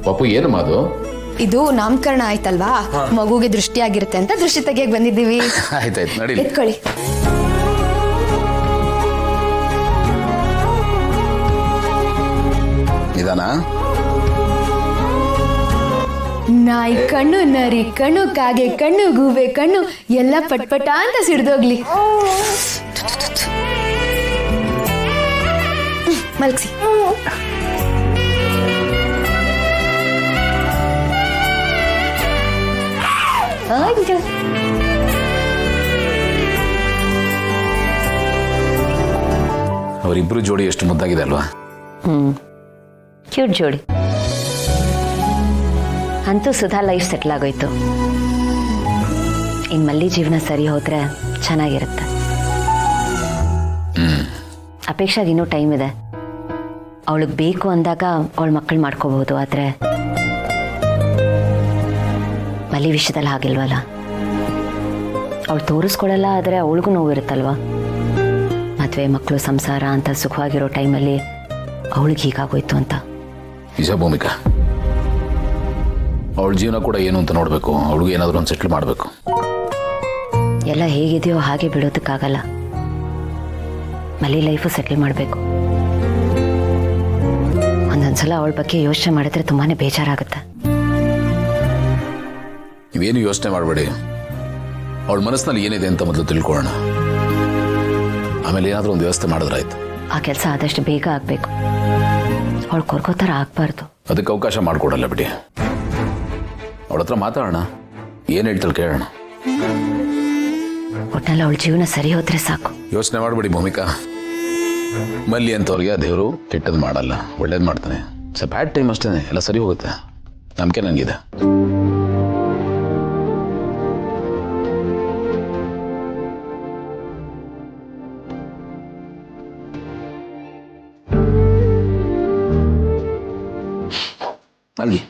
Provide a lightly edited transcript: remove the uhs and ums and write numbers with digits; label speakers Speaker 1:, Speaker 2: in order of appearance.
Speaker 1: ಪಾಪು ಏನಮ್ಮ ಅದು?
Speaker 2: ಇದು ನಾಮಕರಣ ಆಯ್ತಲ್ವಾ, ಮಗುಗೆ ದೃಷ್ಟಿ ಆಗಿರುತ್ತೆ ಅಂತ ದೃಷ್ಟಿ ತೆಗಿಯಕ್ ಬಂದಿದ್ದೀವಿ.
Speaker 1: ಆಯ್ತಾಯ್ತು ನಡಿ.
Speaker 2: ಎತ್ಕೊಳ್ಳಿ.
Speaker 1: ನಿಧಾನ.
Speaker 2: ನಾಯಿ ಕಣ್ಣು, ನರಿ ಕಣ್ಣು, ಕಾಗೆ ಕಣ್ಣು, ಗೂಬೆ ಕಣ್ಣು ಎಲ್ಲ ಪಟ್ಪಟ ಅಂತ ಸಿಡ್ದೋಗ್ಲಿ. ಮಲ್ಕ್ಸಿ.
Speaker 1: ಅವರಿಬ್ರು ಜೋಡಿ ಎಷ್ಟು ಮುದ್ದಾಗಿದೆ ಅಲ್ವಾ?
Speaker 3: ಕ್ಯೂಟ್ ಜೋಡಿ. ಅಂತೂ ಸುಧಾ ಲೈಫ್ ಸೆಟ್ಲ್ ಆಗೋಯ್ತು. ಇನ್ ಮಲ್ಲಿ ಜೀವನ ಸರಿ ಹೋದ್ರೆ ಚೆನ್ನಾಗಿರುತ್ತೆ. ಅಪೇಕ್ಷಾಗ ಇನ್ನೂ ಟೈಮ್ ಇದೆ. ಅವಳಿಗೆ ಬೇಕು ಅಂದಾಗ ಅವಳ ಮಕ್ಕಳು ಮಾಡ್ಕೋಬಹುದು. ಆದ್ರೆ ಮಲ್ಲಿ ವಿಷಯದಲ್ಲಿ ಹಾಗಿಲ್ವಲ್ಲ. ಅವಳು ತೋರಿಸ್ಕೊಳಲ್ಲ, ಆದರೆ ಅವಳಿಗೂ ನೋವಿರುತ್ತಲ್ವ. ಮದುವೆ, ಮಕ್ಕಳು, ಸಂಸಾರ ಅಂತ ಸುಖವಾಗಿರೋ ಟೈಮಲ್ಲಿ ಅವಳಿಗೆ ಹೀಗಾಗೋಯ್ತು ಅಂತ.
Speaker 1: ನಿಜ ಭೂಮಿಕಾ, ಅವಳ ಜೀವನ ಕೂಡ ಏನು ಅಂತ ನೋಡಬೇಕು. ಅವಳಿಗೆ ಏನಾದರೂ ಒಂದು ಸೆಟ್ಲ್ ಮಾಡಬೇಕು.
Speaker 3: ಎಲ್ಲ ಹೇಗಿದೆಯೋ ಹಾಗೆ ಬಿಡೋದಕ್ಕಾಗಲ್ಲ. ಮಲ್ಲಿ ಲೈಫು ಸೆಟ್ಲ್ ಮಾಡಬೇಕು. ಒಂದೊಂದ್ಸಲ ಅವಳ ಬಗ್ಗೆ ಯೋಚನೆ ಮಾಡಿದ್ರೆ ತುಂಬಾನೇ ಬೇಜಾರಾಗುತ್ತೆ.
Speaker 1: ನೀವೇನು ಯೋಚನೆ ಮಾಡಬೇಡಿ. ಅವಳ ಮನಸ್ಸಿನಲ್ಲಿ ಏನಿದೆ ಅಂತ ಮೊದಲು ತಿಳ್ಕೊಳ್ಳೋಣ. ಆಮೇಲೆ ಏನಾದರೂ ಒಂದು ವ್ಯವಸ್ಥೆ ಮಾಡಿದ್ರಾಯ್ತು.
Speaker 3: ಆ ಕೆಲಸ ಆದಷ್ಟು ಬೇಗ ಆಗಬೇಕು. ಅವಳು ಕೊರ್ಕೋತರ ಆಗ್ಬಾರ್ದು.
Speaker 1: ಅದಕ್ಕೆ ಅವಕಾಶ ಮಾಡಿಕೊಡಲ್ಲ ಬಿಡಿ. ಅವಳ ಹತ್ರ ಮಾತಾಡೋಣ, ಏನು ಹೇಳ್ತಾಳೆ ಕೇಳೋಣ.
Speaker 3: ಒಟ್ನಲ್ಲಿ ಅವಳ ಜೀವನ ಸರಿ ಹೋದ್ರೆ ಸಾಕು.
Speaker 1: ಯೋಚನೆ ಮಾಡಬೇಡಿ ಭೂಮಿಕಾ. ಮಲ್ಲಿ ಅಂತವ್ರಿಗೆ ಆ ದೇವರು ಕೆಟ್ಟದ್ದು ಮಾಡಲ್ಲ, ಒಳ್ಳೇದು ಮಾಡ್ತಾನೆ. ಸ್ವಲ್ಪ ಬ್ಯಾಡ್ ಟೈಮ್ ಅಷ್ಟೇ, ಎಲ್ಲ ಸರಿ ಹೋಗುತ್ತೆ. ನಂಬಿಕೆ ನನಗಿದೆ. ಮಲ್ಗಿ.